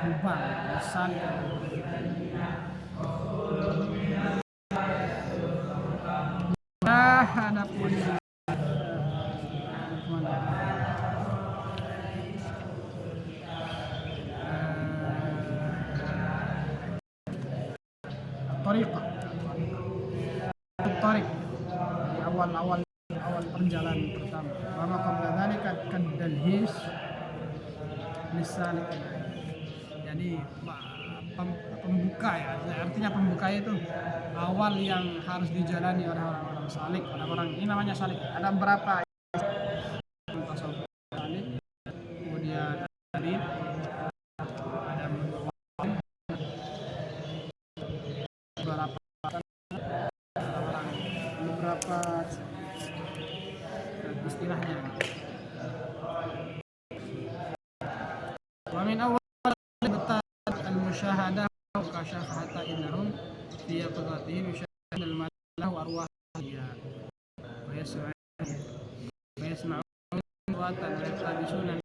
lubang salib. Nah, adapun tariqah tarik di awal perjalanan pertama. Maka qabla dzalika kadalhis lisalik. Jadi pembuka ya, artinya pembuka itu awal yang harus dijalani oleh orang-orang salik, orang-orang ini namanya salik. Ada berapa tasawuf salik, kemudian arif, ada beberapa orang, beberapa istilahnya. Wa min awal al-musyahadah kasyafata innahum fi yaqdatihim yushahadu al-malah wa arwahiyya wa yasma'un wa yatabisuna.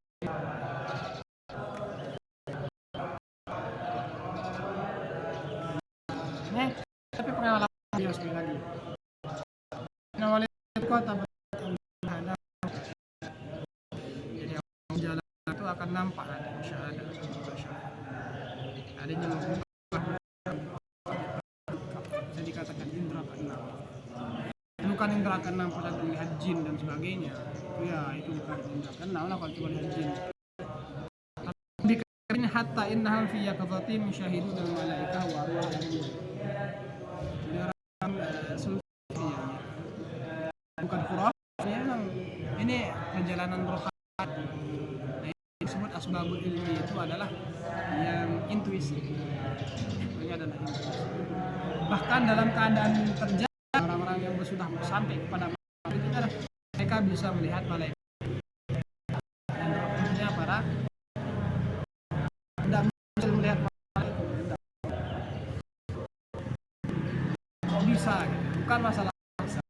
Tapi pengalaman dia sekali lagi. Awal kota ada, jadi jalan itu akan nampak ada musyahadah. Adanya membuka bisa dikatakan indra keenam. Bukan indra keenam pada melihat jin dan sebagainya. Ya itu bukan indra keenam lah kalau cuma lihat jin. Dikarenakan hatta innahum fi yaqzatin musyahidu dan malaikah wa arwahihim. Jadi orang sufiya bukan khurafah ya, memang ini perjalanan rohani. Disebut asbabul ilmi itu adalah yang intuisi. Ini adalah intuisi. Bahkan dalam keadaan terjadi orang-orang yang sudah sampai kepada itu adalah mereka bisa melihat malaikat. Artinya para tidak bisa melihat malaikat. Kok bisa? Gitu. Bukan masalah bisa.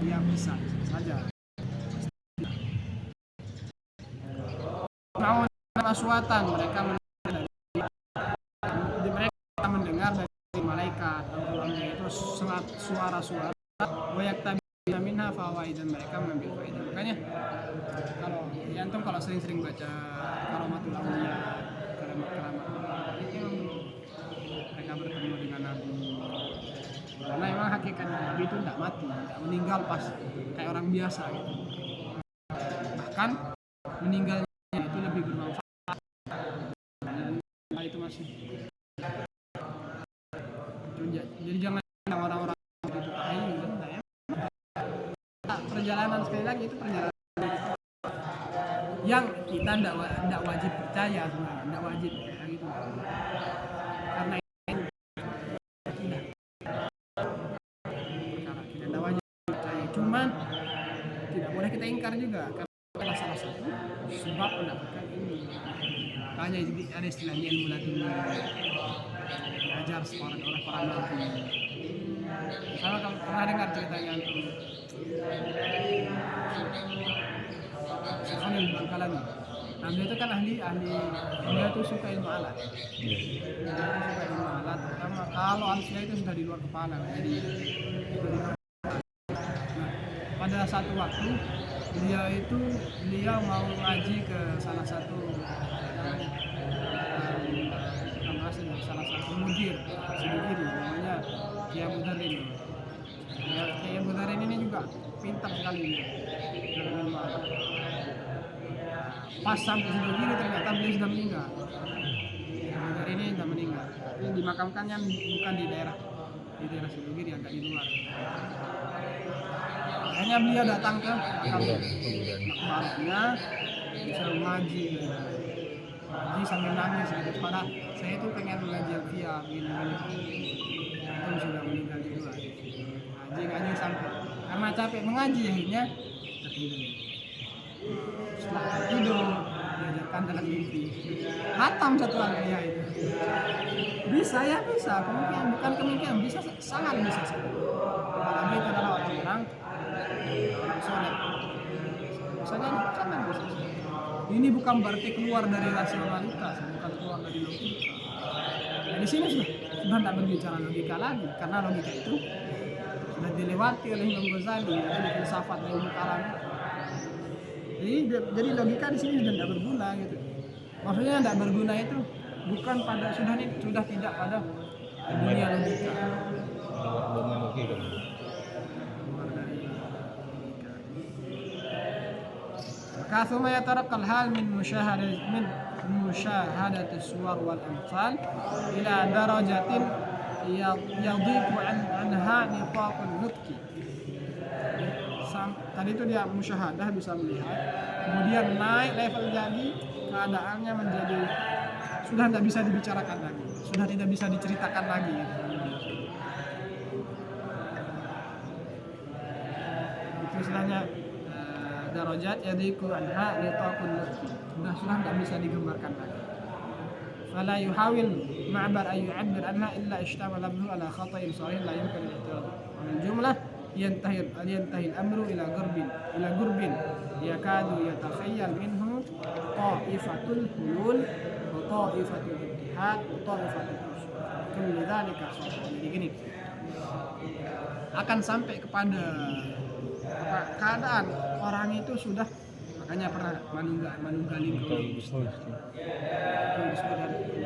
Dia bisa saja. Mau aswatan mereka mendengar dari malaikat Al-Qur'annya itu suara-suara banyak tabi minha fawaid dan mereka mengambil faedah. Makanya kalau antum kalau sering-sering baca karamatul auliya, keramat itu mereka bertemu dengan Nabi. Karena memang hakikatnya Nabi itu tidak mati, tidak meninggal pas kayak orang biasa gitu. Bahkan meninggalnya itu lebih bermanfaat. Nah, itu masih. Jadi jangan orang-orang itu tahu ya. Perjalanan sekali lagi itu perjalanan yang kita tidak wajib percaya sebenarnya, tidak wajib kayak gitu. Karena tidak wajib percaya, cuman tidak boleh kita ingkar juga karena salah satu sebab mendapatkan ini. Makanya ada istilahnya ilmu laduni diajar oleh para nabi. Misalnya kalau pernah dengar ceritanya antum Syekhanil Bangkalani. Nabi itu kan ahli dia tuh suka ilmu alat. Dia suka ilmu alat, terutama kalau alatnya itu sudah di luar kepala. Jadi pada satu waktu beliau mau ngaji ke salah satu mudir sendiri namanya Kiai Abu Dharin. Kiai Abu Dharin ini juga pintar sekali dalam ilmu alat. Pas sampai Sidogiri ternyata beliau sudah meninggal. Abu Dharin ini sudah meninggal. Ini dimakamkannya bukan di daerah Sidogiri, agak di luar. Akhirnya beliau datang ke makbarnya, bisa ngaji sambil nangis gitu. Pada saya itu pengen mengaji alfiah gini. Itu sudah meninggal juga. Ngaji sampai karena capek mengaji akhirnya tertidur. Setelah tertidur diajarkan dalam mimpi. Hatam satu alfiah itu. Bisa, kemungkinan bisa, sangat bisa sekali. Apalagi itu adalah orang soleh. Misalnya sangat bisa. Ini bukan berarti keluar dari rasionalitas, bukan keluar dari logika. Nah, di sini sudah tidak berbicara logika lagi, karena logika itu sudah dilewati oleh Imam Ghazali atau di filsafat ilmu kalam. Jadi logika di sini sudah tidak berguna gitu. Maksudnya tidak berguna itu bukan pada sudah tidak pada dunia logika. Dengan logika. Maka thumma yatarakal hal min musyahadat as-suwar wal amthal ila darajatin yadhiqu anha nifaqun nutqi. Tadi itu dia musyahadah, bisa melihat, kemudian naik level jadi keadaannya menjadi sudah tidak bisa dibicarakan lagi, sudah tidak bisa diceritakan lagi gitu. Itu istilahnya darajat yadhiqu anha nifaqun nutqi, sudah tidak bisa digambarkan lagi. Fala yuhawil ma'bar ay yu'abbir anha illa ishtamala bihi ala khata'in sahih la yumkin al-i'tirad. Wal jumlah ينتهي الأمر إلى قرب يكاد يتخيل منه طائفة الحلول وطائفة الاتحاد وطائفة الوصول كل ذلك خطأ. Jadi gini, akan sampai kepada keadaan orang itu sudah, makanya pernah manunggaling itu disebut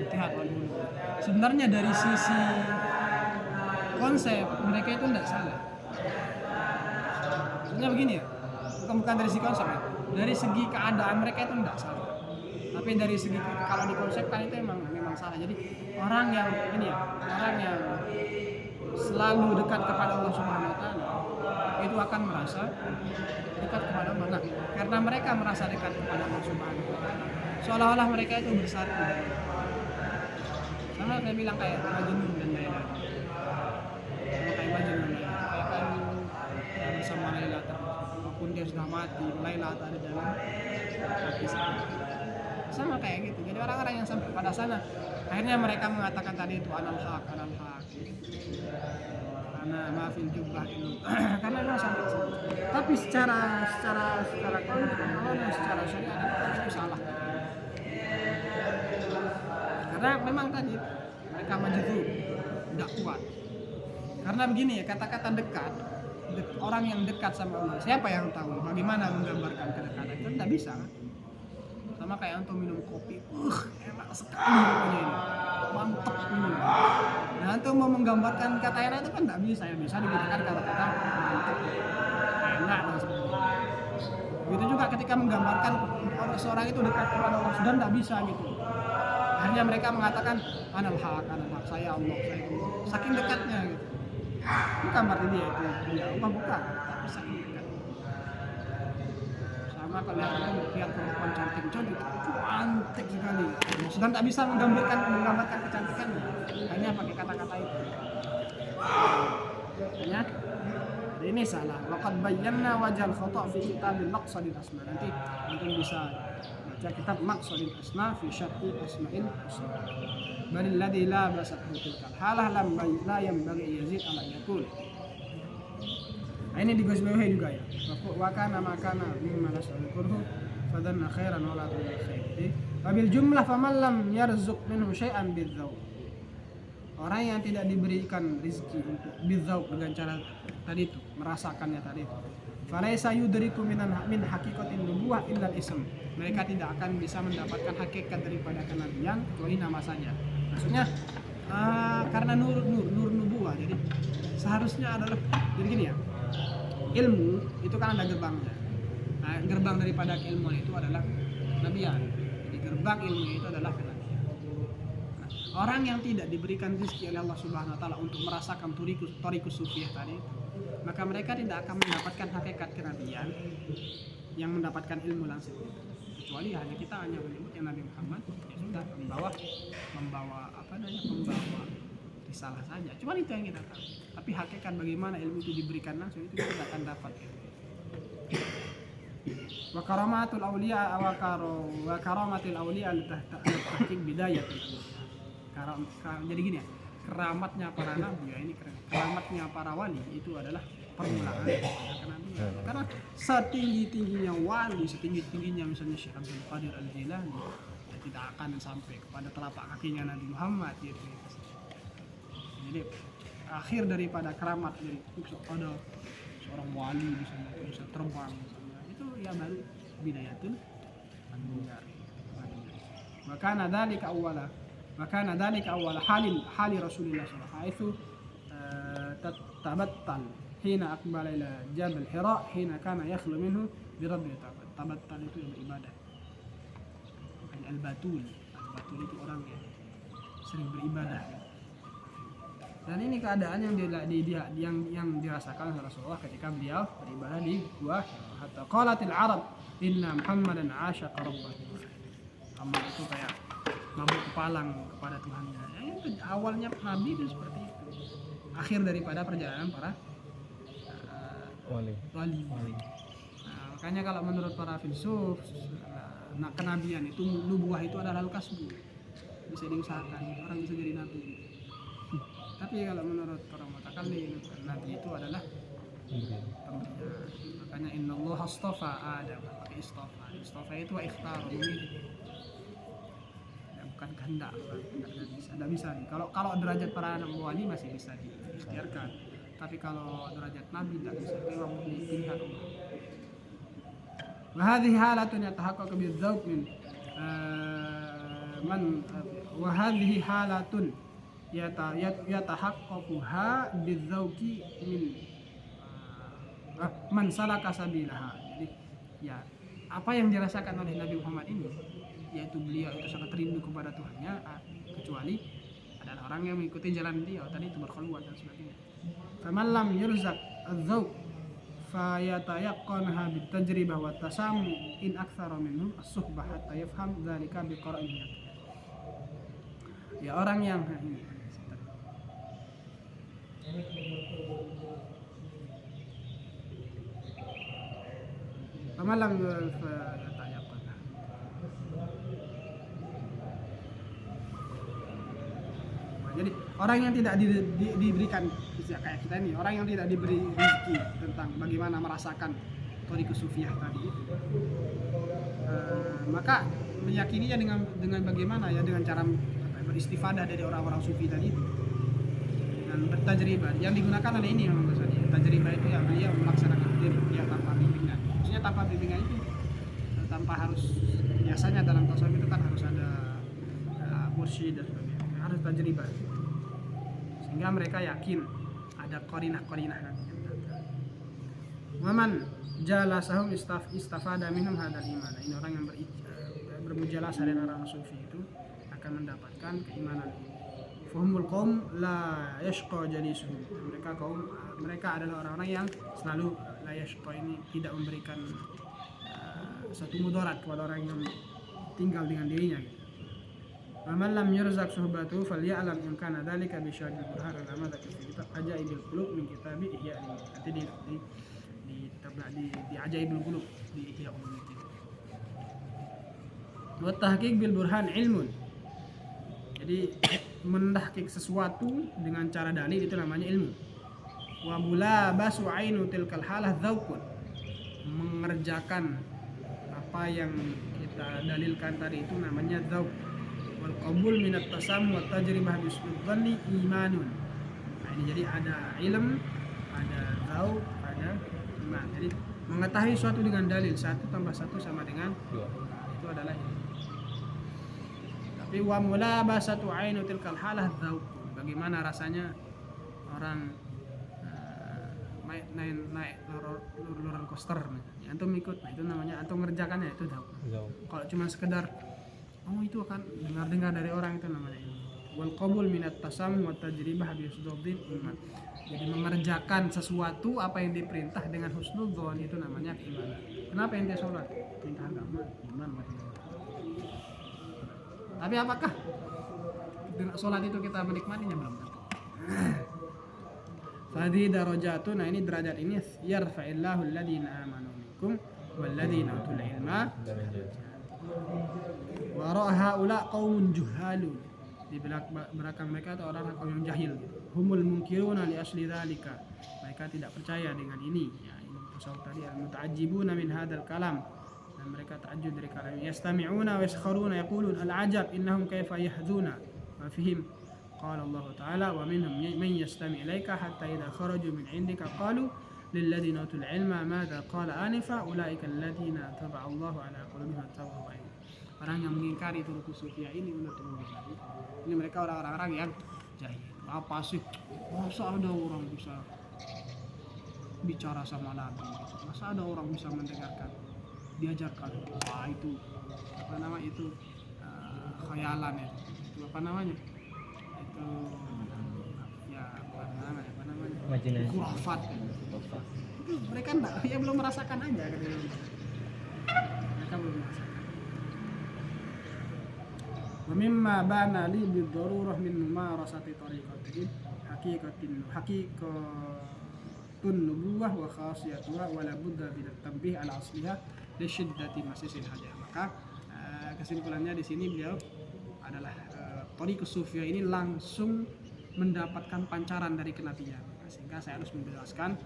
itihad wal hulul. Sebenarnya dari sisi konsep mereka itu tidak salah. Sebenarnya begini ya, bukan dari segi konsep ya. Dari segi keadaan mereka itu tidak salah. Tapi dari segi kalau dikonsepkan itu memang salah. Jadi orang yang selalu dekat kepada Allah Subhanahu wa taala itu akan merasa dekat kepada Allah. Karena mereka merasa dekat kepada Allah Subhanahu wa taala, seolah-olah mereka itu bersatu. Sama saya bilang kayak Majnun dan Laila. Kayak Majnun dan Laila. Bersama Laila, walaupun dia sudah mati, Laila ada dalam hati saya. Sama kayak gitu. Jadi orang-orang yang sampai pada sana, akhirnya mereka mengatakan tadi itu anal haq, karena maafin jubah itu, karena memang sampai sana. Tapi secara konsep, secara syariat itu salah. Karena memang tadi mereka majzub, tidak kuat. Karena begini ya, kata-kata dekat. Orang yang dekat sama Allah, siapa yang tahu bagaimana menggambarkan kedekatan itu? Tidak bisa kan? Sama kayak antum minum kopi, enak sekali pokoknya ini, mantap minum. Nah antum mau menggambarkan kata enak itu kan tidak bisa, ya bisa digunakan kata-kata mantap, enak dan sebagainya. Begitu juga ketika menggambarkan seorang itu dekat kepada Allah, sudah tidak bisa gitu. Akhirnya mereka mengatakan anal haq, saya Allah, saking dekatnya gitu. Bukan berarti dia itu dia Allah, bukan, tapi saking dekat. Sama kalau lihat perempuan cantik sekali, sudah tak bisa menggambarkan kecantikannya, hanya pakai kata-kata itu. Ya, ini salah. Waqad bayyana wajhal khata' fi kitabil maqsadil asma. Nanti mungkin bisa baca kitab maqsadil asma fi syarhi asma'il husna. Bal alladhi la basathu tilkal halah lam la yanbaghi yazid ala yakul. Ini digarisbawahi juga ya. Wa kana ma kana mimma nasalkurhu fadanna khairan wa la tudil khair. Wabil jumlah faman lam yarzuq minhu syai'an bidzauq. Orang yang tidak diberikan rezeki untuk bidzauq dengan cara tadi itu, merasakannya tadi itu. Falaisa yudriku min haqiqatin nubuwah illa al-ism. Mereka tidak akan bisa mendapatkan hakikat daripada kenabian kecuali nama saja. Maksudnya karena nur nubuwah, jadi seharusnya adalah, jadi gini ya, ilmu itu kan ada gerbangnya. Nah, gerbang daripada keilmuan itu adalah kenabian. Jadi gerbang ilmu itu adalah kenabian. Nah, orang yang tidak diberikan rezeki oleh Allah Subhanahu wa taala untuk merasakan thariqus sufiyah tadi, maka mereka tidak akan mendapatkan hakikat kenabian yang mendapatkan ilmu langsung. Kecuali kita hanya menyebut yang Nabi Muhammad ya sudah membawa risalah saja. Cuma itu yang kita tahu. Tapi hakikat bagaimana ilmu itu diberikan langsung itu kita tidak akan dapat. Wa karamatul awliya wa karamatul awliya tahqiq bidayah. Jadi gini ya, keramatnya para nabi ya, ini keramatnya para wali itu adalah permulaan kenabian. Karena setinggi-tingginya wali, setinggi-tingginya misalnya Syekh Abdul Qadir Al-Jilani, ya tidak akan sampai kepada telapak kakinya Nabi Muhammad gitu. Jadi akhir daripada keramat dari ada seorang wali bisa terbang misalnya, itu ya baru bidayatul anbiya. Maka dzalika awwala hali Rasulullah sallallahu alaihi wasallam tabattal hina aqbala ila Jabal Hira hina kana yakhlu minhu bi rabbil tabattal itu yang beribadah. Al-batul itu orang yang sering beribadah. Dan ini keadaan yang dirasakan oleh Rasulullah ketika beliau beribadah di gua Hira. Hatta qalatil Arab inna Muhammadan 'ashaqa rabbahu. Muhammad itu kayak mabuk kepalang kepada Tuhannya. Ya, itu awalnya Nabi itu seperti itu. Akhir daripada perjalanan para wali. Nah, makanya kalau menurut para filsuf, kenabian itu nubuah itu adalah al-kasbu. Bisa diusahakan, orang bisa jadi nabi. Tapi kalau menurut para mutakallim, nabi itu adalah pemberian. Makanya innallaha astafa Adam, pakai istafa itu ikhtar, memilih. Bukan kehendak, tidak bisa. Kalau derajat para anak wali masih bisa diikhtiarkan, tapi kalau derajat nabi tidak bisa, memang dipilihkan Allah. وهذه حالة يتحقق بالذوق وهذه حالة يتحققها بالذوق من سلك سبيلها. Jadi ya apa yang dirasakan oleh Nabi Muhammad ini, yaitu beliau itu sangat rindu kepada Tuhannya, kecuali adalah orang yang mengikuti jalan beliau tadi itu berkhulwat dan sebagainya. Faman lam yurzaq adz-dzauq fayatayaqqanha bitajribah wa tasamu in aktsara minhu as-suhbah hatta yafham dzalika biqara'ihim. Ya orang yang ini faman lam fayatayaqqanha. Jadi orang yang tidak diberikan kayak kita ini, orang yang tidak diberi rezeki tentang bagaimana merasakan thariqus sufiyah tadi itu, maka meyakininya dengan bagaimana ya, dengan cara beristifadah dari orang-orang sufi tadi itu, dengan bertajribah. Yang digunakan adalah ini yang maksudnya tajribah itu ya beliau melaksanakan dia tanpa bimbingan. Maksudnya tanpa bimbingan itu tanpa harus, biasanya dalam tasawuf itu kan harus ada mursyid dan sebagainya, harus tajribah sehingga mereka yakin ada qarinah nanti. Waman jalasahum istafada minhum hadal iman. Ini orang yang bermujalasah dengan orang sufi itu akan mendapatkan keimanan ini. Fahumul qaum la yashqa jalisuhum. Mereka adalah orang-orang yang selalu la yashqa, ini tidak memberikan satu mudarat kepada orang yang tinggal dengan dirinya gitu. Waman lam yurzaq suhbatuhu falya'lam in kana dzalika bi syahidil burhan ala madza fi kitab ajaibil qulub min kitab ihya nanti di ajaibul qulub di ihya ulumuddin. Wa tahqiq bil burhan ilmun. Jadi mendahkik sesuatu dengan cara dalil itu namanya ilmu. Wa mulabasu ainu tilkal halah dzauqun. Mengerjakan apa yang kita dalilkan tadi itu namanya dzauq. Wal qabul min at-tasam wa tajribah bi suldzanni imanun. Nah, ini jadi ada ilm, ada dzauq, ada iman. Jadi mengetahui suatu dengan dalil, 1 tambah 1 sama dengan 2. Itu adalah ilmu. Tapi wa mulabasatu ainu tilkal halah dzauq. Bagaimana rasanya orang naik roller coaster, ya, antum ikut, nah itu namanya antum mengerjakannya, itu dzauq. Kalau cuma sekedar itu akan dengar dari orang, itu namanya ilmu. Wal qabul minat tasam wa tajribah bi husnudzon iman. Jadi mengerjakan sesuatu apa yang diperintah dengan husnudzon itu namanya keimanan. Kenapa ente sholat? Perintah agama, iman berarti. Tapi apakah dengan sholat itu kita menikmatinya? Belum tentu. Fadi darajatun, nah ini derajat ini yarfa'illahu alladziina aamanu minkum walladziina utul ilma darajat. Wa ra'a haula qaumun juhalun. di belakang mereka itu orang kaum yang jahil gitu. Humul munkiruna li asli dzalika, mereka tidak percaya dengan ini ya, ini tasawuf tadi, al muta'ajjibuna min hadzal kalam, dan mereka ta'ajjub dari kalam, yastami'una wa yaskharuna yaqulun al ajab innahum kaifa yahduna wa fihim qala Allah ta'ala wa minhum man yastami' ilaika hatta idza kharaju min 'indika qalu lilladheena utul 'ilma madza qala anifa ulaika alladziina taba'a Allahu 'ala qulubihim wattabaa'u ghayra. Orang yang mengingkari turuq sufiyah ini menurut Imam Ghazali, ini mereka orang-orang yang jahil. Apa sih? Masa ada orang bisa bicara sama Nabi? Masa ada orang bisa mendengarkan, diajarkan? Wah itu apa nama itu khayalan ya? Itu apa namanya? Itu ya apa namanya? Imajinasi. Khurafat. Itu mereka enggak, ya belum merasakan aja gitu. Mereka belum merasakan. ومما بان لي بالضرورة من ممارسة طريقتهم حقيقة النبوة وخاصيتها ولا بد من التنبيه على أصلها لشدة مسيس الحاجة. Maka kesimpulannya di sini beliau adalah thariqus sufiyah ini langsung mendapatkan pancaran dari kenabian, sehingga saya harus menjelaskan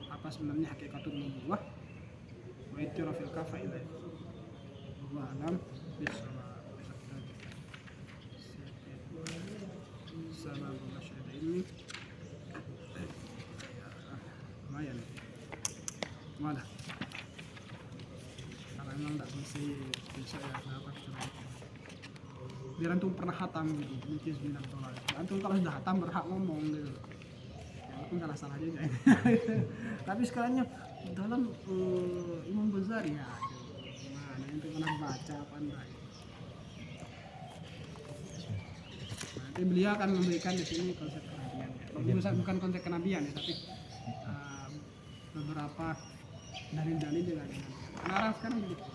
apa sebenarnya hakikatun nubuwah wa ittirafil kafa ilai wa alam bisawab. Sama masyarakat ini lumayan mana karena memang tidak bisa ya kenapa biar antum pernah hatam gitu mungkin 9 dolar antum kalau sudah hatam berhak ngomong gitu ya antum salah juga tapi sekaliannya dalam Imam Ghazali ya gimana antum pernah baca apa enggak. Beliau akan memberikan di sini konsep kenabian. Bukan konsep kenabian ya, tapi beberapa dalil-dalil juga. Karena orang sekarang begitu.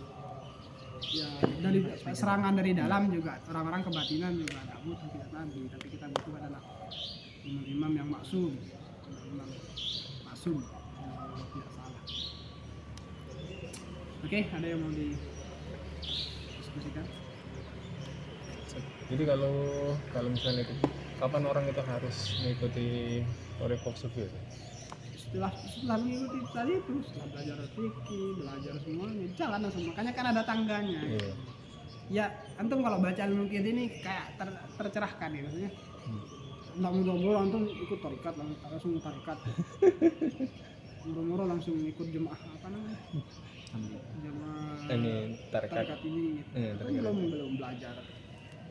Ya dari serangan dari dalam juga, orang-orang kebatinan juga tidak butuh kita nabi, tapi kita butuh adalah imam-imam yang maksum, imam maksum, yang tidak salah. Oke, ada yang mau didiskusikan? Jadi kalau misalnya itu, kapan orang itu harus mengikuti thariqah sufiyah? Setelah mengikuti tadi itu, setelah belajar fikih, belajar semuanya, jalan langsung. Makanya kan ada tangganya. Iya. Ya, antum kalau baca ilmu fikih ini kayak tercerahkan ya maksudnya. Nggak mulu-mulu antum ikut tarikat langsung tarikat. Mulu-mulu langsung ikut jemaah apa namanya? Jemaah Ini tarikat ini. tarikat. Belum belajar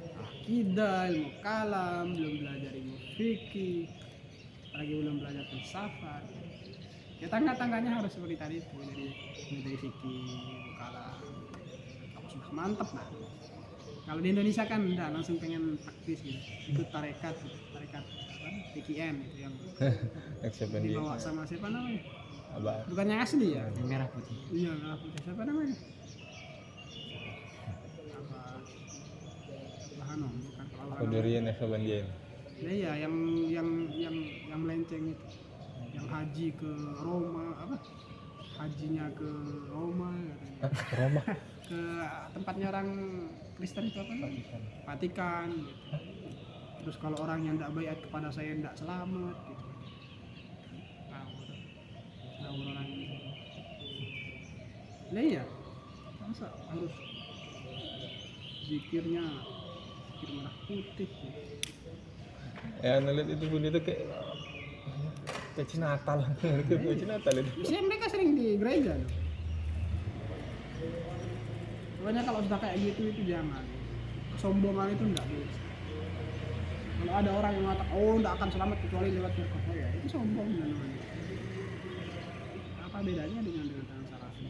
akidah, ilmu kalam, belum belajar ilmu fikih, lagi belum belajar filsafat. Ya tangga-tangganya harus seperti tadi itu, jadi dari fikih, ilmu kalam. Kalau sudah mantap nah. Kalau di Indonesia kan udah langsung pengen praktis gitu, ikut tarekat PKM itu yang dibawa sama siapa namanya? Abah. Bukan yang asli ya? Yang merah putih. Iya merah putih. Siapa namanya? Bukan Qadiriyah Naksabandiyin. Nah, iya yang melenceng itu, yang haji ke Roma apa? Hajinya ke Roma katanya. Roma. Ke tempatnya orang Kristen itu apa namanya? Vatikan gitu. Terus kalau orang yang tidak baiat kepada saya tidak selamat gitu. Nah, orang ini. Nah, iya. Masa harus zikirnya merah putih Ya ngeliat itu pun itu kayak Natal. Kayak Natal itu. Biasanya mereka sering di gereja loh. Pokoknya kalau sudah kayak gitu itu jangan. Kesombongan itu enggak gitu. Kalau ada orang yang mengatakan oh enggak akan selamat kecuali lewat firqah, ya itu sombong namanya. Apa bedanya dengan tangan salafi?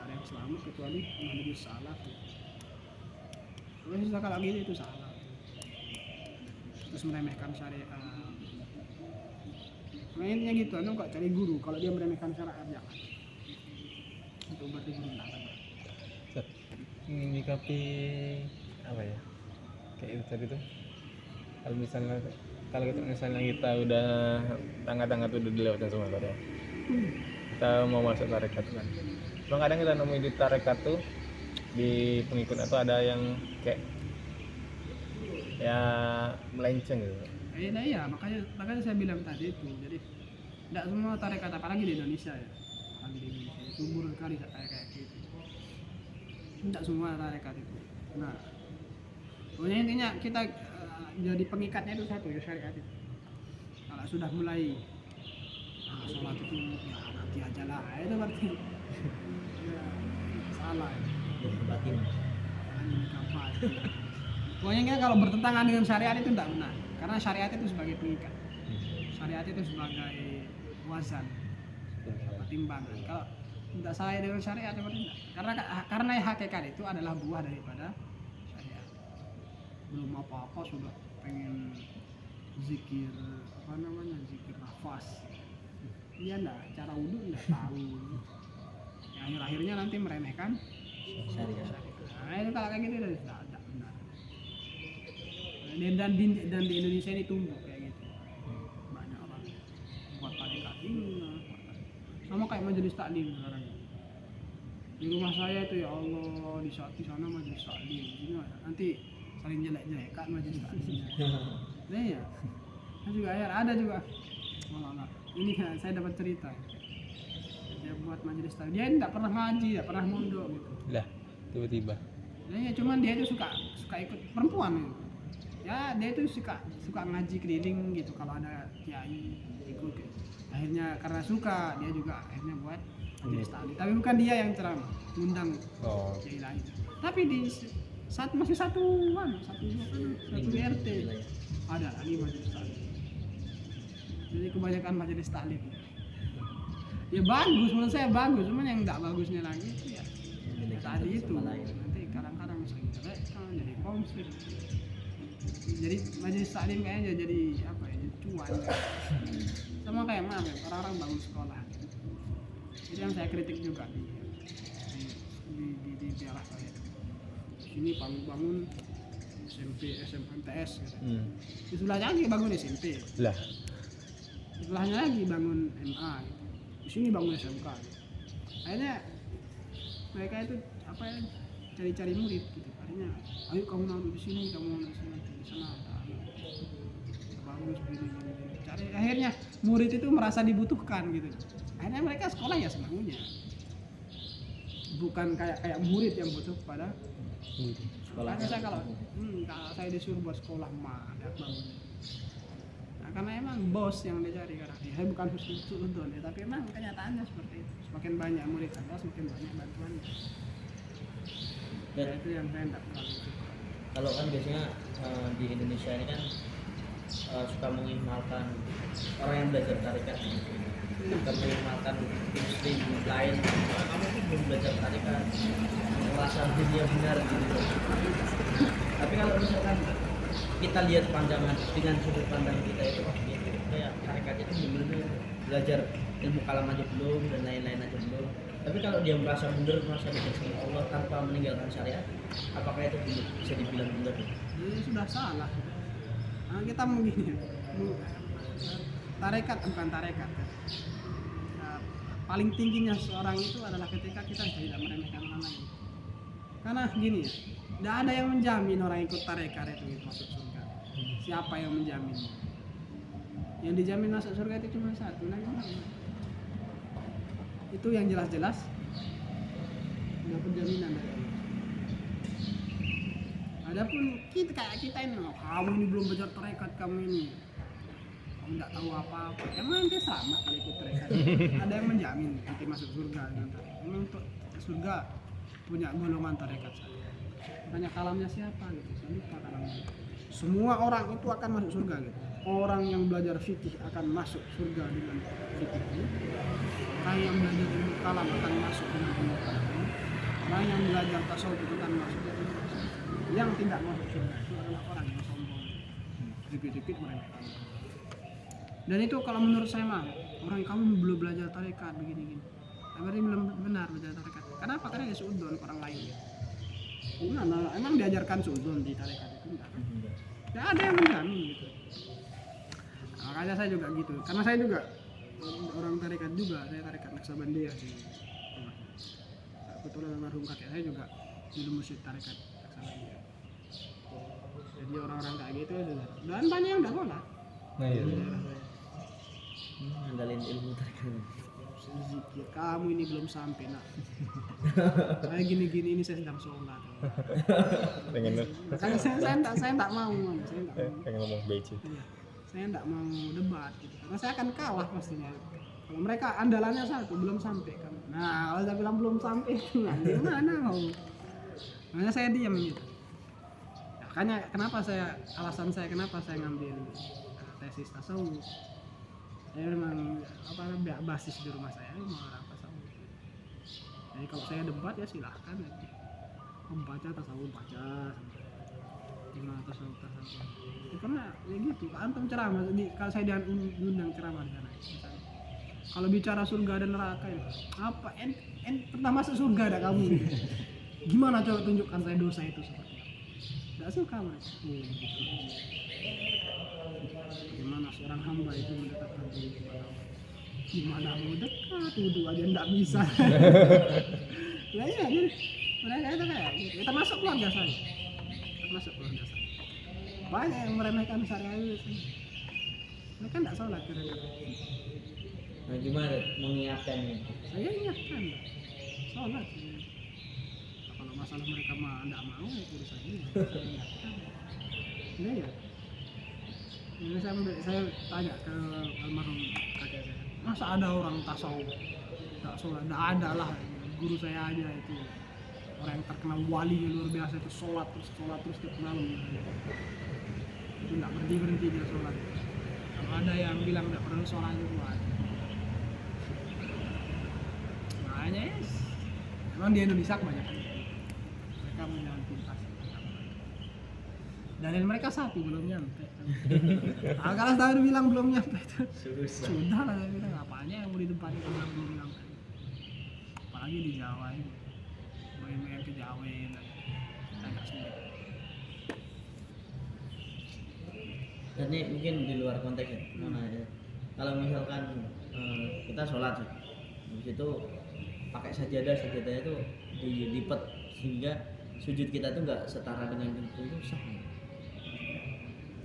Ada yang selamat kecuali menjadi salaf. Kalau sudah kalau gitu itu salah. Terus meremehkan syariat. Mainnya gitu, anu kok cari guru. Kalau dia meremehkan syariat jangan. Itu berarti guru belakang. Menyikapi apa ya? Kayak itu tadi tuh. Kalau misalnya kita udah tangga-tangga tuh udah dilewatin semua kan. Kita mau masuk tarekat kan. Bang kadang kita nemuin di tarekat tuh di pengikut atau ada yang kayak ya melenceng gitu. Nah iya, makanya saya bilang tadi itu. Jadi tidak semua tarekat, apalagi di Indonesia ya. Apalagi di Indonesia subur sekali kayak gitu. Tidak semua tarekat itu. Nah, pokoknya intinya kita jadi pengikatnya itu satu ya, syariat itu. Kalau sudah mulai sholat itu ya nanti aja lah, itu berarti ya, salah ya. batin. Ini kapan? Pokoknya kan kalau bertentangan dengan syariat itu tidak benar, karena syariat itu sebagai pengikat, syariat itu sebagai wazan, pertimbangan. Kalau tidak saya dengan syariat seperti itu, karena hakikat itu adalah buah daripada syariat. Belum apa-apa sudah pengen zikir zikir nafas. Dia enggak, cara wudhu enggak tahu. Ya, akhir-akhirnya nanti meremehkan Syariat. Nah, itu kalau kayak gitu udah tidak benar. Dan di Indonesia ini tumbuh kayak gitu. Banyak orang buat tarekat ini, sama kayak majelis taklim sekarang. Di rumah saya itu ya Allah, di sana majelis taklim. Ini nanti saling jelek-jelekan majelis taklim. Nah ya, ada juga. Malah ini saya dapat cerita. Dia buat majelis taklim. Dia tidak pernah ngaji, tidak pernah mondok gitu. Lah, tiba-tiba. Nah, ya cuman dia itu suka ikut perempuan gitu. Ya dia itu suka ngaji keliling gitu kalau ada kiai ikut gitu. Akhirnya karena suka dia juga akhirnya buat majelis taklim. Tapi bukan dia yang ceramah, undang kiai lain. Tapi di masih satu RT ada lagi majelis taklim. Jadi kebanyakan majelis taklim. Ya bagus, menurut saya bagus, cuman yang nggak bagusnya lagi itu ya tadi itu nanti kadang-kadang sering jelek kan jadi konflik. Jadi majelis taklim kayaknya jadi apa ya, jadi cuan ya. Sama kayak mana orang-orang bangun sekolah. Itu yang saya kritik juga di daerah saya. Sini bangun SMP, SMA, MTS gitu. Di sebelahnya lagi bangun SMP. Lah, Di sebelahnya lagi bangun MA gitu. Di sini bangun SMK gitu. Akhirnya mereka itu apa ya, cari-cari murid gitu. Akhirnya ayo kamu naruh di sini, kamu naruh di sana ada bagus begini. Cari akhirnya murid itu merasa dibutuhkan gitu. Akhirnya mereka sekolah ya semaunya. Bukan kayak murid yang butuh pada sekolah. Saya kalau saya disuruh buat sekolah mah ada bangun. Nah, karena emang bos yang dicari karena saya bukan husnuzon ya, tapi emang kenyataannya seperti itu. Semakin banyak murid ada, semakin banyak bantuannya. Ya, itu yang saya tidak terlalu suka. Kalau kan biasanya di Indonesia ini kan suka mengimalkan orang yang belajar tarikat, suka mengimalkan industri lain. Kamu tuh belum belajar tarikat, merasa dirinya benar gitu. Tapi kalau misalkan kita lihat pandangan dengan sudut pandang kita itu kayak tarikat itu benar-benar belajar ilmu kalam aja belum dan lain-lain aja belum. Tapi kalau dia merasa mundur, merasa dekat sama Allah tanpa meninggalkan syariat, apakah itu bisa dibilang mundur? Ini sudah salah. Nah, kita begini, tarekat bukan tarekat. Nah, paling tingginya seorang itu adalah ketika kita tidak meremehkan orang lain. Karena gini ya, tidak ada yang menjamin orang ikut tarekat itu masuk surga. Siapa yang menjamin? Yang dijamin masuk surga itu cuma satu, Nabi Muhammad. Itu yang jelas-jelas dapat jaminan dari Allah. Adapun kita ini, kamu ini belum belajar tarekat, kamu ini nggak tahu apa-apa. Yang nanti sama kalau ikut tarekat. Ada yang menjamin nanti masuk surga dengan tarekat. Memang untuk surga punya golongan tarekat saja. Banyak kalamnya siapa gitu, saya lupa kalamnya. Semua orang itu akan masuk surga gitu. Orang yang belajar fikih akan masuk surga dengan fikihnya. Orang yang belajar ilmu kalam akan masuk dengan ilmu kalam. Orang yang belajar tasawuf akan masuk dengan ilmu tasawuf. Yang tidak masuk surga itu adalah orang yang sombong. Dikit-dikit meremehkan. Dan itu kalau menurut saya mah, orang kamu belum belajar tarekat begini-gini. Berarti belum benar belajar tarekat. Kenapa? Karena dia suudon ke orang lain. Gimana? Emang diajarkan suudon di tarekat itu enggak? Ya ada yang menjamin gitu. Makanya saya juga gitu. Karena saya juga orang tarekat juga. Saya tarekat Naksabandia sih. Kebetulan almarhum kakek saya juga dulu musyid tarekat Naksabandia. Jadi orang-orang kayak gitu dan banyak yang nggak sholat. Nah iya. Ngandalin ilmu tarikat. Zikir, kamu ini belum sampai nak. Saya gini-gini ini saya sedang sholat. Pengen Makanya saya enggak mau, pengen ngomong BC. Iya. Saya enggak mau debat gitu. Karena saya akan kalah pastinya. Kalau mereka andalannya satu belum sampai kan. Nah, kalau saya bilang belum sampai itu gimana mau? Makanya saya diam gitu. Makanya alasan saya kenapa saya ngambil tesis tasawuf. Saya memang basis di rumah saya memang orang tasawuf. Jadi kalau saya debat ya silahkan ya. Membaca tasawuf baca gimana tasawuf. Ya, karena ya gitu, antum ceramah kalau saya diundang ceramah di sana. Misalnya, kalau bicara surga dan neraka ya, apa pernah masuk surga ada kamu? Gimana coba tunjukkan saya dosa itu seperti apa? Tidak suka mereka. Gitu. Gimana seorang hamba itu mendekatkan diri kepada Allah? Gimana mau dekat, wudhu aja tidak bisa. Nah iya, jadi mereka itu kayak gitu. Kita masuk keluarga saya. Banyak yang meremehkan syariah itu. Mereka tidak sholat kadang-kadang. Nah gimana mengingatkannya? Saya ingatkan, sholat. Kalau masalah mereka tidak mau ya urusan ini. Saya ingatkan. Iya ya. Ini saya tanya ke almarhum kakek saya, masa ada orang tasawuf tak sholat? Tidak ada lah, guru saya aja itu orang yang terkenal wali luar biasa itu sholat terus tiap malam itu tidak berhenti dia sholat. Kalau ada yang bilang tidak perlu sholat itu ada. Makanya yes, memang di Indonesia kebanyakan mereka menjalan pintas. Dalil mereka satu belum nyampe. Kalau saya bilang belum nyampe itu sudah lah, saya bilang apanya yang mau di depan itu belum nyampe. Apalagi di Jawa ini, yang ke Jawa ini agak sulit. Dan ini mungkin di luar konteks ya. Ya. Kalau misalkan kita sholat, habis itu pakai sajadahnya itu dilipat sehingga sujud kita tuh nggak setara dengan itu sah.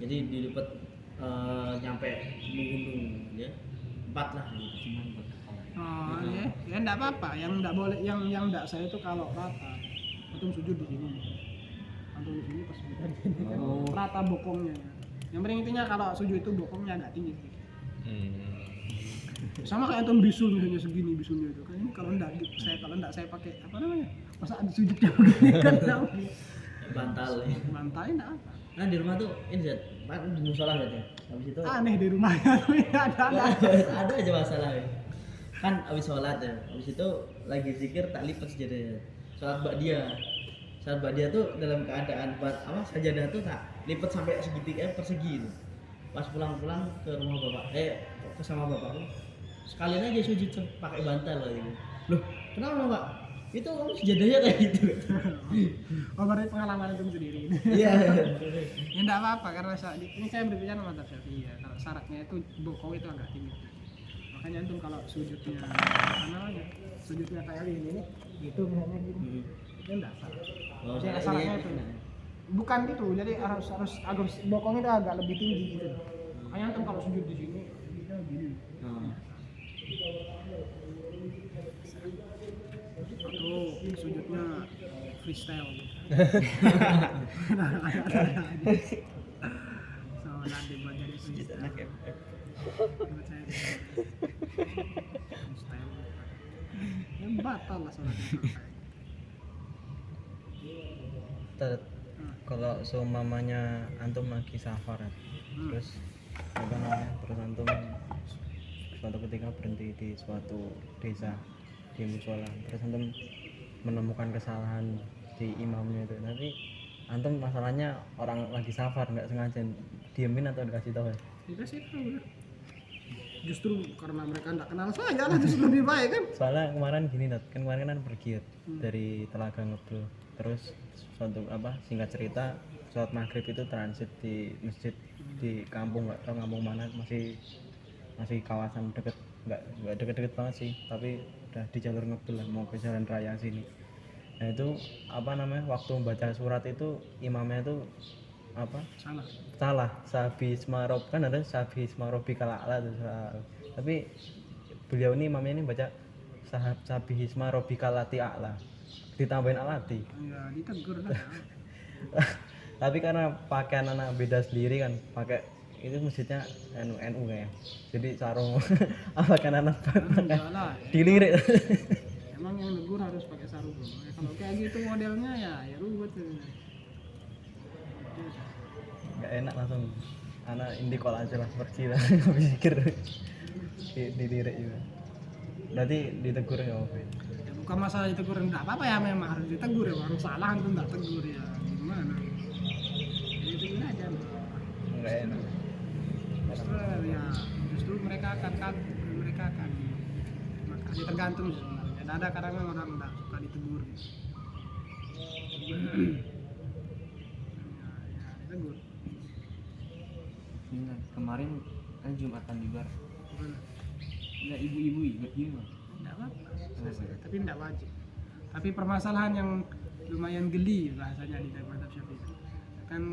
Jadi dilipat nyampe gunung ya 4 lah gitu, cuma 4. Oh ya, ya enggak apa-apa. Yang enggak boleh, yang enggak saya itu kalau rata, antum sujud di sini, antum di sini pas sujud di sini kan rata bokongnya. Yang penting intinya kalau sujud itu bokongnya agak tinggi. Sama kayak antum bisul misalnya segini bisulnya itu kan, ini kalau enggak saya pakai apa namanya, masa ada sujudnya begini kan bantal ya. Bantalnya enggak apa. Nah di rumah tuh ini Zat, di musola berarti ya. Habis itu Aneh di rumahnya tapi ada aja masalah ya. Kan habis sholat ya, habis itu lagi zikir tak lipat sajadah. Sholat ba'diyah tuh dalam keadaan sajadah tuh tak lipat sampai segitiga persegi itu. Pas pulang ke rumah bapak, sama bapakku, sekalian aja sujud pakai bantal gitu. Loh, kenapa Pak? Itu sejadahnya kayak gitu. Oh, berarti pengalaman itu sendiri. Iya. Ya enggak apa-apa karena ini saya berbicara madzhab Syafi'iyah. Kalau syaratnya itu bokong itu agak tinggi. Makanya antum kalau sujudnya apa namanya? Sujudnya kayak ini gitu misalnya gini. Itu enggak salah. Oh, Jadi syaratnya itu. Bukan gitu. Jadi harus agak bokong itu agak lebih tinggi gitu. Makanya antum kalau sujud di sini bisa gini. Atau sujudnya freestyle gitu. So nanti buat jadi freestyle. Buat saya freestyle. Yang batal lah soalnya. Kalau seumpamanya antum lagi safar terus terus antum suatu ketika berhenti di suatu desa di musola, terus antum menemukan kesalahan di imamnya itu, nanti antum masalahnya orang lagi safar nggak sengaja diemin atau dikasih tahu ya? Dikasih tahu lah. Justru karena mereka nggak kenal saya lah justru lebih baik kan. Soalnya kemarin gini kemarin kan pergi ya, dari Telaga Ngebul, terus suatu singkat cerita sholat maghrib itu transit di masjid di kampung, nggak tahu kampung mana, masih kawasan deket, nggak deket-deket banget sih, tapi udah di jalur Ngebul lah, mau ke jalan raya sini. Nah itu waktu membaca surat itu imamnya itu apa Salah. salah sabisma rob kan ada sabisma robikal a'la tuh tapi beliau ini imamnya ini baca sabisma robikal lati a'la ditambahin alati. Ya ditegur lah. Tapi karena pakaian anak beda sendiri kan pakai itu masjidnya NU kayaknya jadi sarung apa kan anak Enggak lah. dilirik. Emang yang negur harus pakai sarung. Ya, kalau kayak gitu modelnya ya ruwet. Nggak enak langsung anak indikol aja lah pergi lah habis pikir dilirik juga berarti ditegur nggak apa-apa ya? Ya, bukan masalah ditegur, enggak apa-apa ya, memang harus ditegur ya, orang salah itu enggak tegur ya gimana ya, ditegur aja Nggak enak justru mereka akan makanya tergantung sebenarnya, ada kadang orang enggak suka ditegur gitu. Ya, ditegur. Ingat kemarin kan Jumatan juga. Gimana? Ada ibu-ibu ikut juga. Enggak apa-apa, tapi enggak wajib. Tapi permasalahan yang lumayan geli bahasanya di dalam mazhab Syafi'i. Kan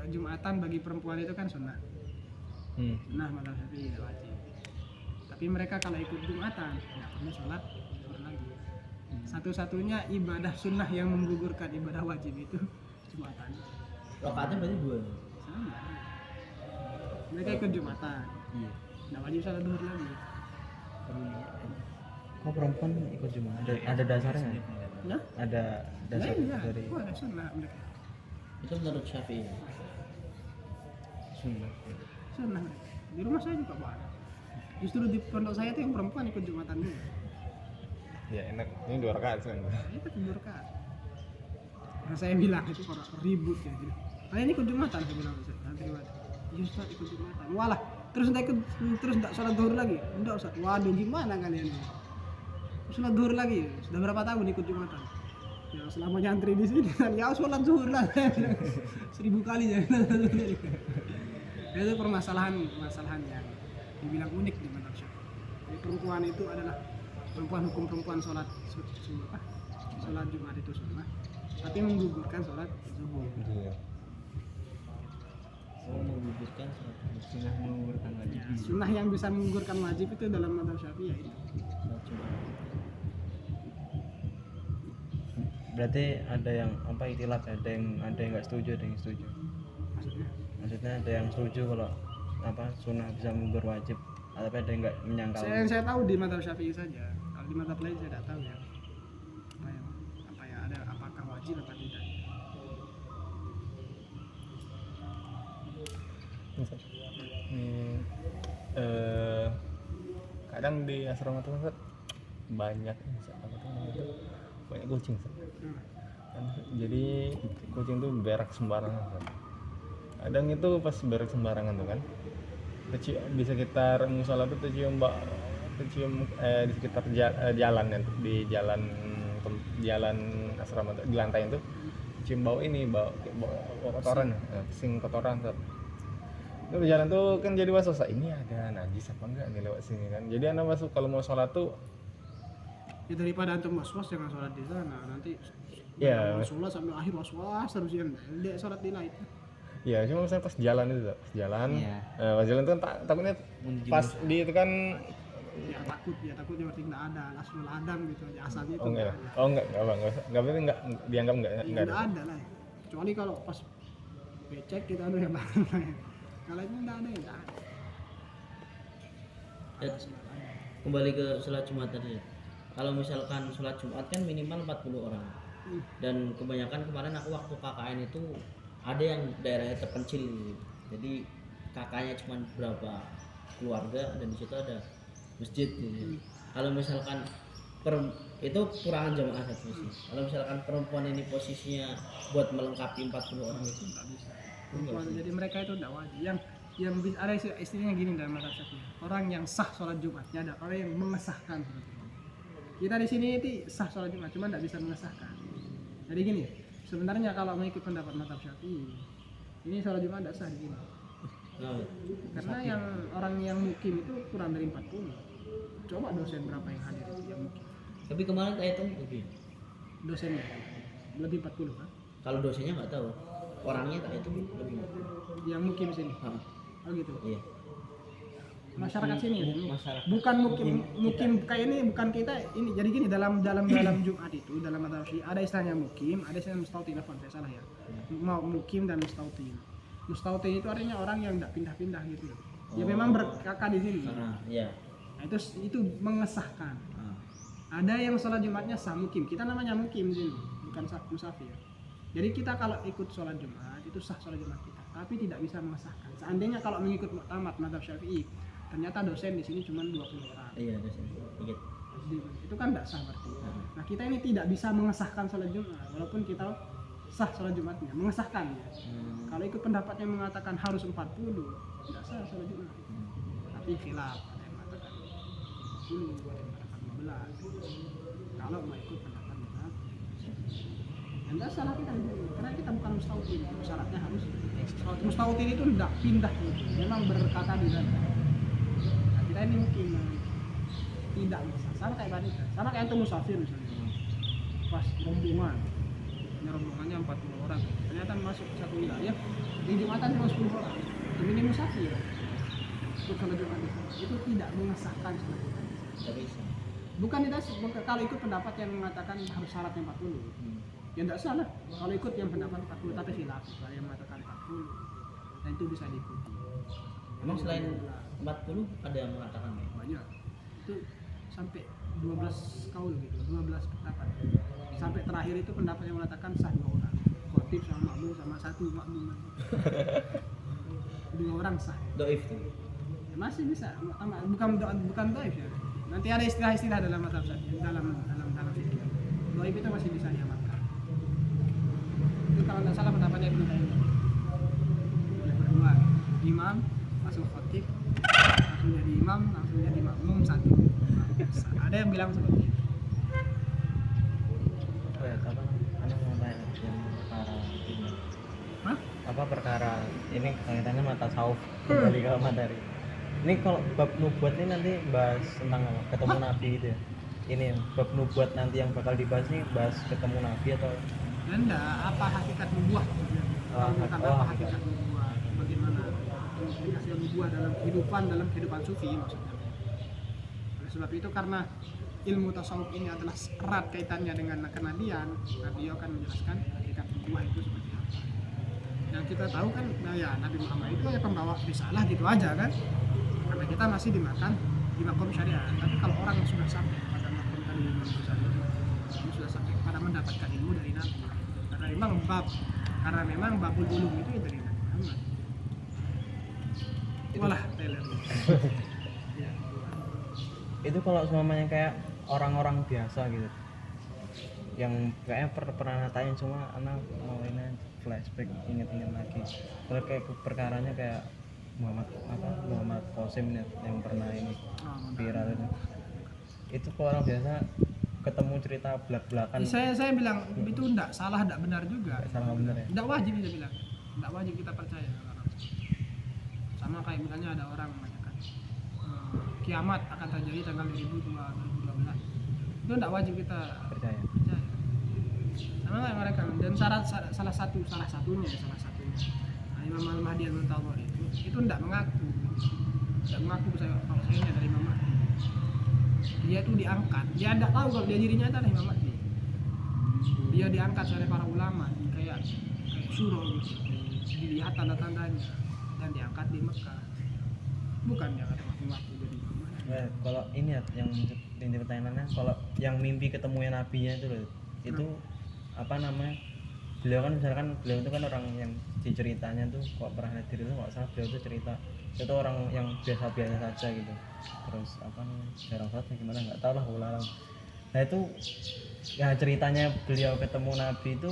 Jumatan bagi perempuan itu kan sunnah. Sunnah mazhab Syafi'i tidak wajib. Tapi mereka kalau ikut Jumatan enggak perlu sholat zuhur lagi. Satu-satunya ibadah sunnah yang menggugurkan ibadah wajib itu Jumatan. Rakaatnya berarti 2. Sama. Mereka ikut Jumatan. Iya. Enggak wajib sholat zuhur lagi. kok perempuan ikut cuma ada dasarnya nggak? Nah, Ada dasar iya, dari itu ada sunnah mereka. Itu menurut Syafi'i. Sunnah. Sunnah mereka. Di rumah saya juga banyak. Justru di pondok saya tuh yang perempuan ikut Jumatan dulu. Ya enak, ini 2 rakaat kan. Itu keberkah. Nah, saya bilang itu orang ribut ya gitu. Kalian ikut Jumatan, saya bilang nanti lewat. Ya Ustaz ikut Jumatan. Walah, terus enggak sholat zuhur lagi. Enggak Ustaz. Waduh, gimana kalian ini? Sholat zuhur lagi. Sudah berapa tahun ikut Jumatan? Ya selama nyantri di sini kan ya sholat zuhur lah. 1000 kali ya. Itu permasalahan yang dibilang unik di mazhab Syafi'i. Jadi perempuan itu adalah hukum perempuan sholat sholat Jumat itu sunnah, tapi menggugurkan sholat zuhur. Oh, menggugurkan sholat Sunnah menggugurkan wajib. Sunnah yang bisa menggugurkan wajib itu dalam mazhab Syafi'i ya itu. Jumat. berarti ada yang apa ikhtilaf ada yang nggak setuju ada yang setuju maksudnya ada yang setuju kalau apa sunnah bisa menggugur wajib tapi ada yang nggak menyangkal Saya tahu di mazhab Syafi'i saja. Kalau di mazhab lain saya tidak tahu ya. Apa ya ada apakah wajib apa tidak. Kadang di asrama tuh Ustaz, banyak apa tuh namanya tuh, banyak kucing Ustaz. Kan, jadi kucing tuh berak sembarangan Ustaz. Kadang itu pas berak sembarangan tuh kan di sekitar musola tuh tercium di sekitar jalan ya, di jalan asrama tuh, di lantai itu cium bau kotoran, sing kotoran Ustaz. Itu di jalan tuh kan jadi was-was, ini ada najis apa enggak nih lewat sini kan. Jadi anak masuk kalau mau sholat tuh Ya daripada antum was-was jangan sholat di sana. Nanti ya sholat sampai akhir was-was terus ya. Dia sholat di lain. ya cuma misalnya pas jalan itu pas jalan Iya. pas jalan tuh kan takutnya pas di itu kan Ya takutnya berarti nggak ada lasul adam gitu aja asalnya itu oh enggak nggak ada. enggak berarti enggak dianggap enggak Ya, enggak nggak ada lah. Kecuali kalau pas becek kita ada yang bangun. Kalau itu nggak ada ya nggak ada. Dan kembali ke sholat Jumat tadi. Kalau misalkan sholat Jumat kan minimal 40 orang. Dan kebanyakan kemarin aku waktu KKN itu ada yang daerahnya terpencil gitu. Jadi kakaknya cuma berapa keluarga dan di situ ada masjid gitu. Kalau misalkan itu kurangan jamaah satu sih. Kalau misalkan perempuan ini posisinya buat melengkapi 40 orang itu Nggak bisa. Perempuan, jadi mereka itu tidak wajib. Yang ada istilahnya gini dalam mazhab Syafi'i. Orang yang sah sholat Jumatnya ada orang yang mengesahkan sholat Jumat. Kita di sini itu sah sholat Jumat, cuma tidak bisa mengesahkan. Jadi gini, sebenarnya kalau mengikut pendapat mazhab Syafi'i, ini sholat Jumat tidak sah di sini. nah, Karena yang orang yang mukim itu kurang dari 40. Coba dosen berapa yang hadir yang mukim? tapi kemarin kayak itu lebih. Dosennya lebih 40 kan? Kalau dosennya nggak tahu. orangnya tak itu lebih Yang mukim sini. Hah, Oh gitu. iya. Masyarakat sini ya. Masyarakat. Bukan mukim kayak ini, bukan kita ini. Jadi gini, dalam Jumat itu, dalam madzhab Syiah ada istilahnya mukim, ada istilahnya mustautin, apa saya salah ya. Mau mukim dan mustautin. Mustautin itu artinya orang yang tidak pindah-pindah gitu. Ya memang berkakak di sini. Iya. Nah, itu mengesahkan. Ah. Ada yang sholat Jumatnya sah mukim. Kita namanya mukim di sini, bukan musafir. Jadi kita kalau ikut sholat Jumat itu sah sholat Jumat kita, tapi tidak bisa mengesahkan. Seandainya kalau mengikut muktamad madzhab Syafi'i, ternyata dosen di sini cuma 20 orang. Iya, dosen. Dikit. Itu kan tidak sah berarti. Nah, kita ini tidak bisa mengesahkan sholat Jumat, walaupun kita sah sholat Jumatnya, mengesahkan ya. Kalau ikut pendapat yang mengatakan harus 40, tidak sah sholat Jumat. Tapi khilaf, ada yang mengatakan 10, ada yang mengatakan 15. Kalau mau ikut pendapat Jumat, tidak salah kita, karena kita bukan mustautin. Syaratnya harus mustautin itu tidak pindah, memang berkata di sana. Nah, kita ini mungkin tidak bisa, sama kayak wanita, sama kayak antum musafir misalnya. Pas rombongan, ini rombongannya 40 orang, ternyata masuk satu wilayah di Jumatan cuma 10 orang. Ini musafir, ikut sholat Jumat itu tidak mengesahkan sholat Jumat. Tidak bisa. Bukan tidak, kalau ikut pendapat yang mengatakan harus syaratnya 40, ya tidak salah. Kalau ikut yang pendapat 40 tapi khilaf, kalau yang mengatakan 40, dan itu bisa diikuti. Emang selain 40 ada yang mengatakan Banyak, itu sampai 12 kaul gitu, 12 pendapat. Sampai terakhir itu pendapat yang mengatakan sah 2 orang, khotib sama makmum sama satu makmum. 2 orang sah. doif tuh. Ya, masih bisa, bukan doif ya. Nanti ada istilah-istilah dalam mazhab Syafi'i, dalam fikih. Doif itu masih bisa diamalkan. Itu kalau tidak salah pendapatnya Ibnu Taimiyah. Yang kedua, imam langsung khotib, langsung jadi imam, langsung jadi makmum satu. Ada yang bilang seperti itu. Oh ya, apa anak mau tanya yang perkara ini. Hah? Apa perkara ini kaitannya mata sauf kembali ke materi. Ini kalau bab nubuat ini nanti bahas tentang apa? Ketemu nabi gitu ya. Ini bab nubuat nanti yang bakal dibahas nih bahas ketemu nabi atau Enggak, apa hakikat nubuah? Tentang apa hakikat nubuah? Bagaimana implikasi nubuah dalam kehidupan sufi maksudnya. Oleh sebab itu, karena ilmu tasawuf ini adalah erat kaitannya dengan kenabian, Nabi akan menjelaskan hakikat nubuah itu seperti apa. Yang kita tahu kan, nah ya Nabi Muhammad itu ya pembawa risalah gitu aja kan. Karena kita masih dimakan di makom syariat. Tapi kalau orang yang sudah sampai pada makom tadi ini sudah sampai pada mendapatkan ilmu dari Nabi. Karena memang babul ulum itu ya dari Nabi Muhammad. Walah teler. Ya. itu kalau semuanya kayak orang-orang biasa gitu yang kayaknya pernah natain, cuma anak mau ini flashback inget-inget lagi terus kayak perkaranya kayak Muhammad Qasim yang pernah ini viral itu kalau orang biasa ketemu cerita belak-belakan Saya bilang itu enggak salah, enggak benar juga. salah bener ya. Enggak wajib kita bilang. Enggak wajib kita percaya. Sama kayak misalnya ada orang mengatakan kiamat akan terjadi tanggal 2012. Itu enggak wajib kita Percaya. Sama kayak mereka, dan salah satunya Imam Al-Mahdi Al-Muntadhir itu enggak mengaku kalau saya ini dari Imam Mahdi. Dia itu diangkat, dia tidak tahu kalau dia dirinya adalah Imam Mahdi. Dia diangkat oleh para ulama kayak surah gitu. Dilihat tanda-tandanya dan diangkat di Mekah. Bukan dia kata waktu jadi Imam Mahdi. Nah, kalau ini ya yang inti pertanyaannya, kalau yang mimpi ketemunya nabinya itu loh, itu apa namanya? Beliau kan misalkan beliau itu kan orang yang diceritanya tuh kok pernah hadir itu nggak salah, beliau tuh cerita itu orang yang biasa-biasa saja gitu, terus apa namanya jarang sholat gimana nggak tahu lah ulang. Nah itu ya ceritanya beliau ketemu nabi itu,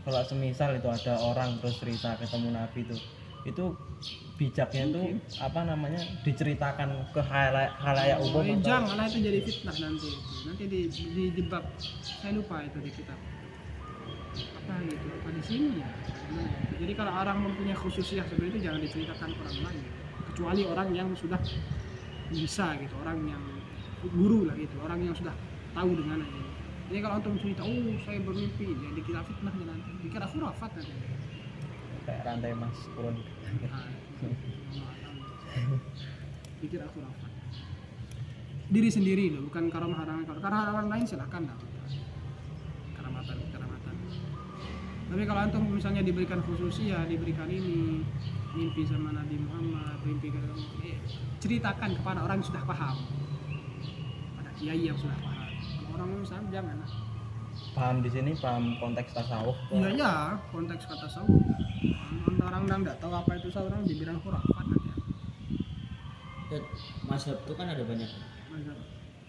kalau semisal itu ada orang terus cerita ketemu nabi itu bijaknya tuh apa namanya diceritakan ke khalayak umum atau Jangan lah, itu jadi fitnah nanti di bab saya lupa itu di kitab apa gitu, apa di sini ya. Jadi kalau orang mempunyai khususiyah seperti itu jangan diceritakan ke orang lain, kecuali orang yang sudah bisa gitu, orang yang guru lah gitu, orang yang sudah tahu dengan ini. Jadi kalau untuk cerita, saya bermimpi, ya dikira fitnah nanti, dikira khurafat nanti. kayak rantai emas turun. Nah, pikir aku apa? Diri sendiri loh, bukan karamah orang lain silahkan dah. Karamatan. Tapi kalau antum misalnya diberikan khususi ya diberikan ini mimpi sama Nabi Muhammad, mimpi ceritakan kepada orang yang sudah paham, pada kiai yang sudah paham. Kalau orang misalnya jangan. Paham di sini, paham konteks tasawuf. Iya ya, konteks kata tasawuf. Orang yang nggak tahu apa itu tasawuf orang dibilang khurafat nanti. Dan mazhab itu kan ada banyak. Mazhab.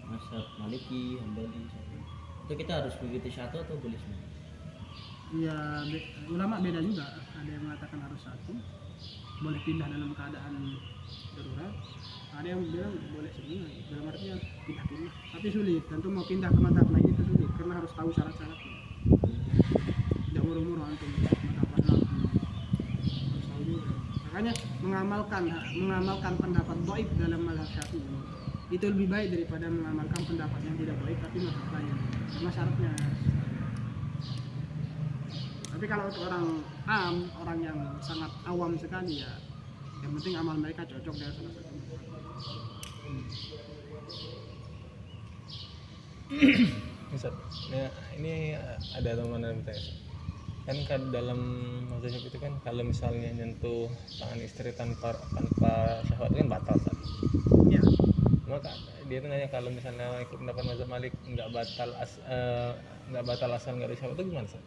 Mazhab Maliki, Hambali, Syafi'i. Itu kita harus mengikuti satu atau boleh semua? Ya ulama beda juga. Ada yang mengatakan harus satu, boleh pindah dalam keadaan darurat. Ada yang bilang boleh semua. Dalam artinya pindah. Tapi sulit. Tentu mau pindah ke mazhab lain itu sulit karena harus tahu syarat-syaratnya. Jangan murah-murah antum pendapat lagi. Harus tahu juga. Makanya mengamalkan pendapat dhaif dalam mazhab Syafi'i itu lebih baik daripada mengamalkan pendapat yang tidak baik tapi mazhab lain. Karena syaratnya. Tapi kalau untuk orang yang sangat awam sekali ya, yang penting amal mereka cocok dengan salah satu. Ustaz, ya, ini ada teman yang bertanya. Kan dalam mazhab itu kan kalau misalnya nyentuh tangan istri tanpa syahwat itu kan batal kan? Ya, Maka dia tuh nanya kalau misalnya ikut pendapat mazhab Malik nggak batal asal nggak ada syahwat itu gimana sih?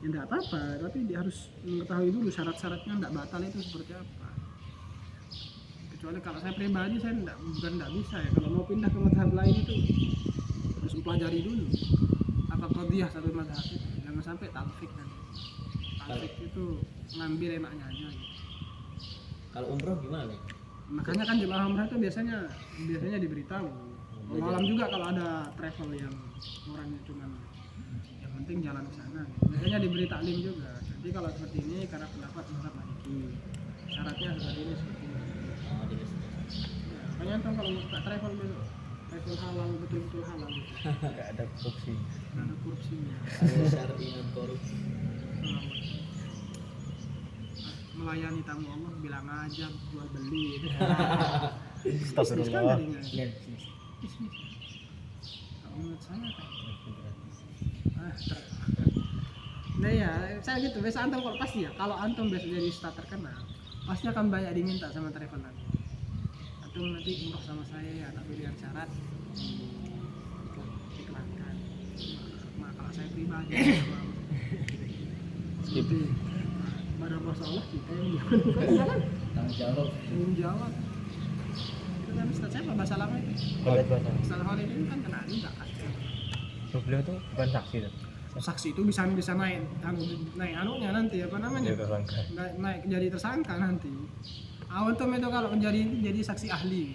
ya enggak apa-apa, tapi dia harus mengetahui dulu syarat-syaratnya enggak batal itu seperti apa. Kecuali kalau saya pribadi saya bukan enggak bisa ya, kalau mau pindah ke mazhab lain itu harus pelajari dulu apa qadhiyah satu mazhab itu, jangan sampai talfik nanti. Talfik itu ngambil enaknya aja gitu. Kalau umroh gimana? Makanya kan jemaah umrah itu biasanya diberitahu. Malam juga kalau ada travel yang orangnya cuma yang penting jalan ke sana. Biasanya diberi taklim juga. Jadi kalau seperti ini karena pendapat mazhab Maliki, syaratnya seperti ini. Oh, jadi Ya, makanya antum kalau mau travel halal betul-betul halal gitu. Nggak ada korupsi. Nggak ada korupsinya. syar'ian korupsi. Melayani tamu Allah bilang aja jual beli. Astagfirullah. Bisnis kan jadinya. Iya, Bisnis. Kalau menurut saya kan. Nah ya, saya gitu. Biasa antum kalau pasti ya, kalau antum biasa jadi star terkenal, pasti akan banyak diminta sama travel nanti. Antum nanti umroh sama saya ya, tapi dengan syarat iklankan. Nah, kalau saya pribadi, Skip. pada bahasa Allah kita yang bukan ya kan? Tanggung jawab. Tanggung jawab. Itu kan Ustaz saya bahasa lama itu. Khalid bahasa. Ustaz Khalid ini kan kena enggak kasih. Beliau tuh bukan saksi tuh. Saksi itu bisa naik anunya nanti apa namanya? Dia tersangka. Naik jadi tersangka nanti. Awal tuh itu kalau menjadi saksi ahli.